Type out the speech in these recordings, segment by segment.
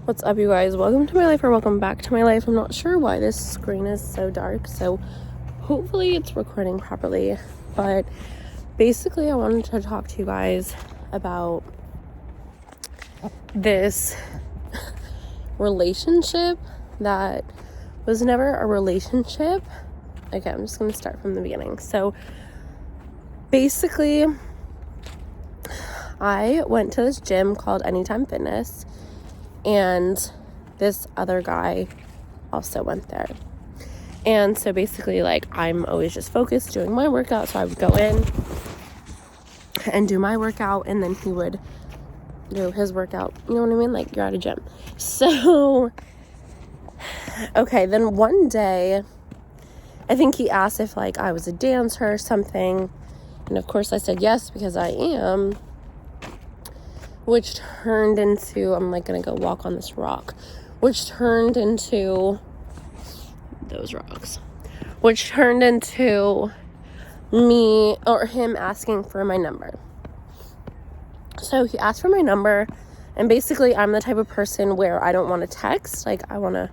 What's up, you guys? Welcome to my life, or welcome back to my life. I'm not sure why this screen is so dark, so hopefully it's recording properly. But basically I wanted to talk to you guys about this relationship that was never a relationship. Okay, I'm just going to start from the beginning. So basically I went to this gym called Anytime Fitness, and this other guy also went there. And so basically, I'm always just focused doing my workout. So I would go in and do my workout, and then he would do his workout. You know what I mean? Like, you're at a gym. So, okay, then one day, I think he asked if, I was a dancer or something. And of course I said yes, because I am. Which turned into, I'm gonna go walk on this rock, which turned into those rocks, which turned into me or him asking for my number. So he asked for my number, and basically I'm the type of person where I don't want to text. We're gonna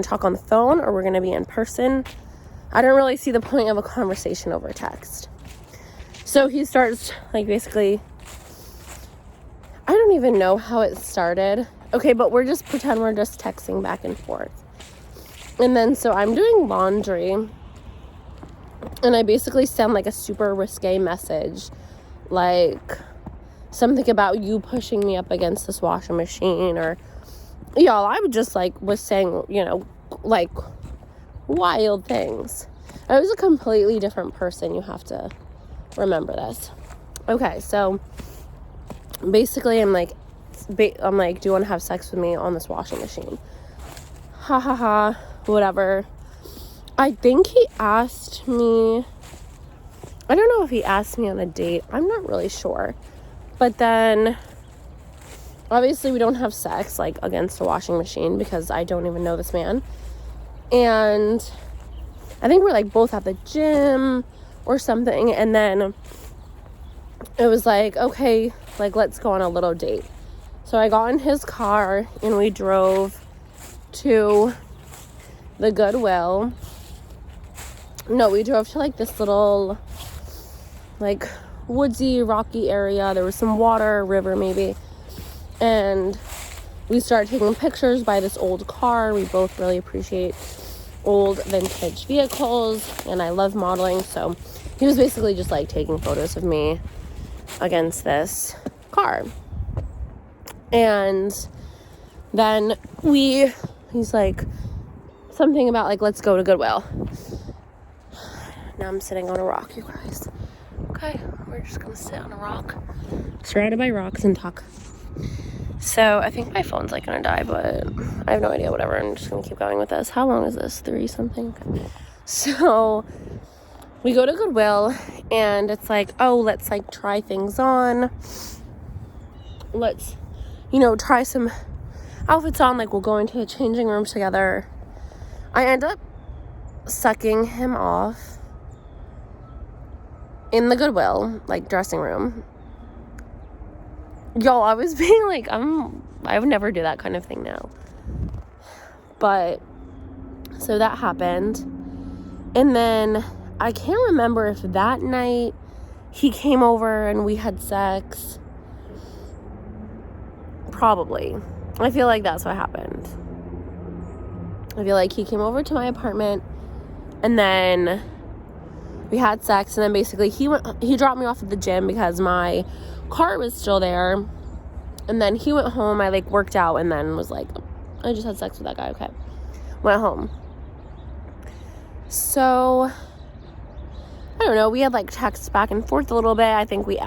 talk on the phone, or we're gonna be in person. I don't really see the point of a conversation over text. So he starts basically, I don't even know how it started. Okay, but we're just texting back and forth. And then, so I'm doing laundry, and I basically send a super risque message, something about you pushing me up against this washing machine, or, y'all, I would just was saying, wild things. I was a completely different person. You have to remember this. Okay, so basically, I'm like, do you want to have sex with me on this washing machine? Ha ha ha, whatever. I think he asked me, I don't know if he asked me on a date. I'm not really sure. But then, obviously, we don't have sex, against a washing machine, because I don't even know this man. And I think we're, both at the gym or something. And then it was okay, let's go on a little date. So I got in his car, and we drove to the Goodwill. No, we drove to this little woodsy, rocky area. There was some water, river maybe. And we started taking pictures by this old car. We both really appreciate old vintage vehicles, and I love modeling. So he was basically just taking photos of me against this car. And then he's something about let's go to Goodwill. Now I'm sitting on a rock, you guys. Okay, we're just gonna sit on a rock, surrounded by rocks, and talk. So I think my phone's gonna die, but I have no idea. Whatever, I'm just gonna keep going with this. How long is this? 3 something? Okay. So we go to Goodwill, and it's oh, let's try things on. Let's, try some outfits on. We'll go into the changing room together. I end up sucking him off in the Goodwill, dressing room. Y'all, I was being I would never do that kind of thing now. But, so that happened. And then, I can't remember if that night he came over and we had sex. Probably. I feel that's what happened. I feel he came over to my apartment, and then we had sex, and then basically he dropped me off at the gym because my car was still there. And then he went home. I worked out, and then was I just had sex with that guy. Okay. Went home. So I don't know, we had texts back and forth a little bit. I think we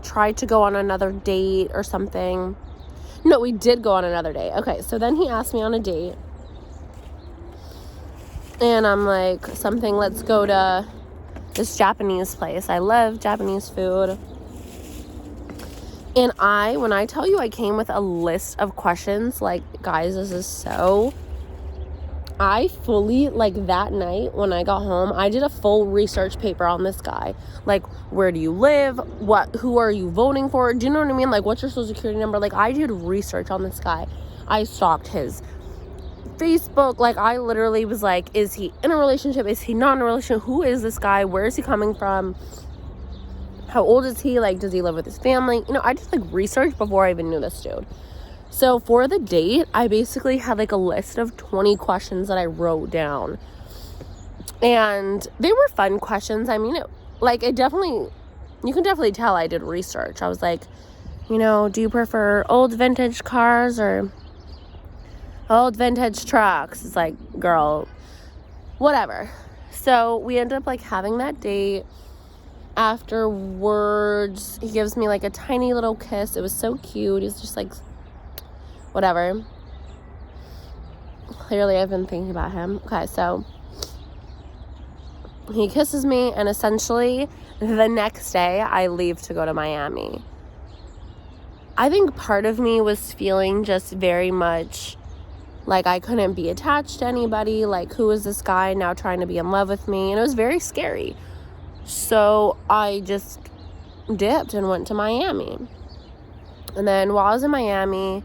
tried to go on another date or something. No, we did go on another date. Okay, so then he asked me on a date, and I'm something, let's go to this Japanese place. I love Japanese food. And when I tell you I came with a list of questions, guys, this is so, I fully, that night when I got home, I did a full research paper on this guy. Where do you live? Who are you voting for? Do you know what I mean? What's your social security number? I did research on this guy. I stalked his Facebook. Like, I literally was like, is he in a relationship? Is he not in a relationship? Who is this guy? Where is he coming from? How old is he? Like, does he live with his family? You know, I just, like, researched before I even knew this dude. So for the date, I basically had, like, a list of 20 questions that I wrote down. And they were fun questions. I mean, you can definitely tell I did research. I was like, you know, do you prefer old vintage cars or old vintage trucks? It's like, girl, whatever. So we end up, like, having that date. Afterwards, he gives me, like, a tiny little kiss. It was so cute. He's just like, whatever. Clearly, I've been thinking about him. Okay, so he kisses me, and essentially the next day I leave to go to Miami. I think part of me was feeling just very much like I couldn't be attached to anybody. Like, who is this guy now trying to be in love with me? And it was very scary. So I just dipped and went to Miami. And then while I was in Miami,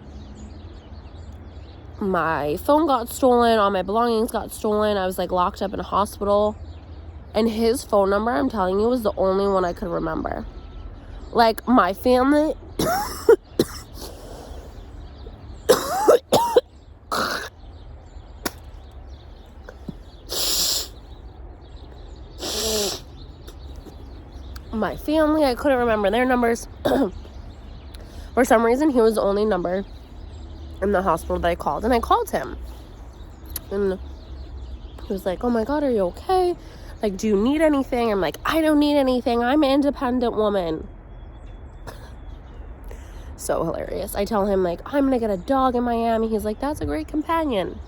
my phone got stolen, all my belongings got stolen. I was, like, locked up in a hospital. And his phone number, I'm telling you, was the only one I could remember. Like, my family... my family, I couldn't remember their numbers. For some reason, he was the only number in the hospital that I called. And I called him. And he was like, oh my God, are you okay? Like, do you need anything? I'm like, I don't need anything. I'm an independent woman. So hilarious. I tell him, like, I'm gonna get a dog in Miami. He's like, that's a great companion.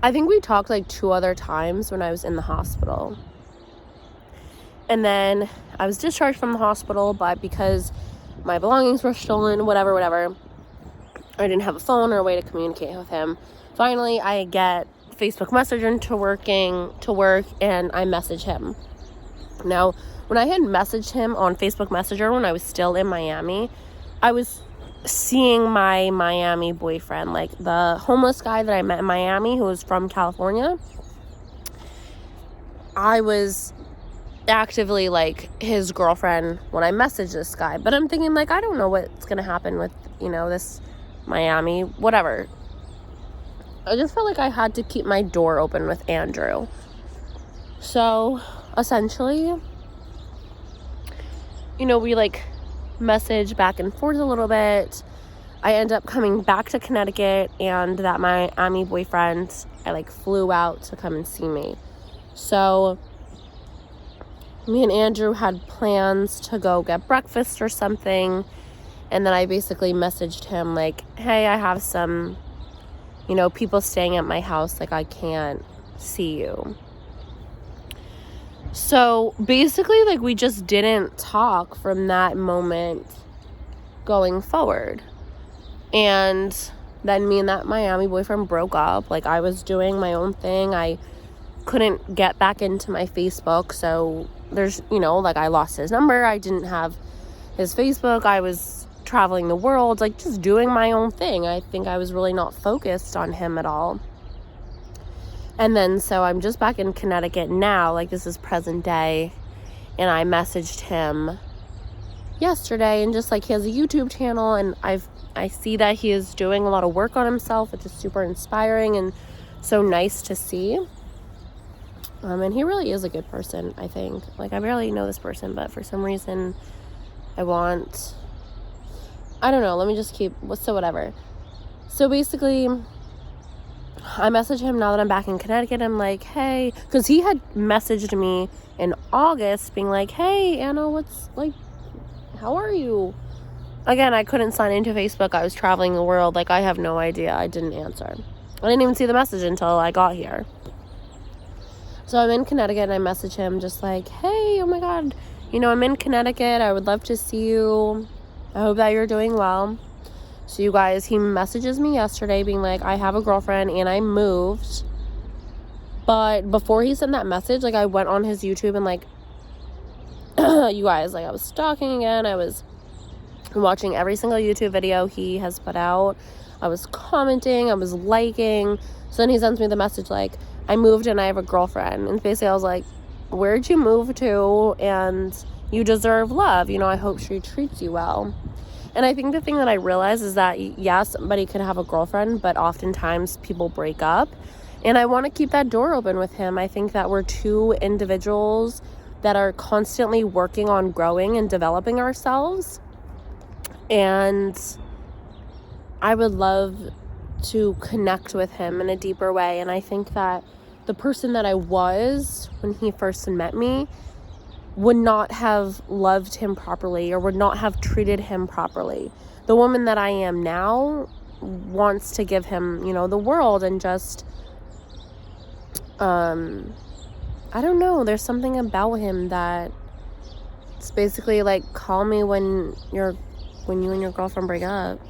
I think we talked, like, 2 other times when I was in the hospital. And then I was discharged from the hospital, but because my belongings were stolen, whatever, I didn't have a phone or a way to communicate with him. Finally, I get Facebook Messenger to work, and I message him. Now, when I had messaged him on Facebook Messenger when I was still in Miami, I was seeing my Miami boyfriend, like the homeless guy that I met in Miami who was from California. I was actively, like, his girlfriend when I messaged this guy. But I'm thinking, like, I don't know what's going to happen with, you know, this Miami, whatever. I just felt like I had to keep my door open with Andrew. So, essentially, you know, we, like, message back and forth a little bit. I end up coming back to Connecticut, and that Miami boyfriend, I, like, flew out to come and see me. So me and Andrew had plans to go get breakfast or something, and then I basically messaged him, like, hey, I have some, you know, people staying at my house, like, I can't see you. So basically, like, we just didn't talk from that moment going forward. And then me and that Miami boyfriend broke up. Like, I was doing my own thing. I couldn't get back into my Facebook, so there's, you know, like, I lost his number. I didn't have his Facebook. I was traveling the world, like, just doing my own thing. I think I was really not focused on him at all. And then, so I'm just back in Connecticut now, like, this is present day, and I messaged him yesterday, and just, like, he has a YouTube channel, and I see that he is doing a lot of work on himself, which is super inspiring and so nice to see. And he really is a good person, I think. Like, I barely know this person, but for some reason, I don't know, let me just whatever. So basically, I messaged him now that I'm back in Connecticut. I'm like, hey, because he had messaged me in August being like, hey, Anna, how are you? Again, I couldn't sign into Facebook. I was traveling the world. Like, I have no idea. I didn't answer. I didn't even see the message until I got here. So I'm in Connecticut, and I message him just like, hey, oh my God, you know, I'm in Connecticut. I would love to see you. I hope that you're doing well. So you guys, he messages me yesterday being like, I have a girlfriend and I moved. But before he sent that message, like, I went on his YouTube and, like, you guys, like, I was stalking again. I was watching every single YouTube video he has put out. I was commenting, I was liking. So then he sends me the message like, I moved and I have a girlfriend. And basically I was like, where'd you move to? And you deserve love. I hope she treats you well. And I think the thing that I realized is that, yes, somebody could have a girlfriend, but oftentimes people break up. And I want to keep that door open with him. I think that we're two individuals that are constantly working on growing and developing ourselves. And I would love to connect with him in a deeper way. And I think that the person that I was when he first met me would not have loved him properly or would not have treated him properly. The woman that I am now wants to give him, the world and just, I don't know. There's something about him that it's basically like, call me when you and your girlfriend break up.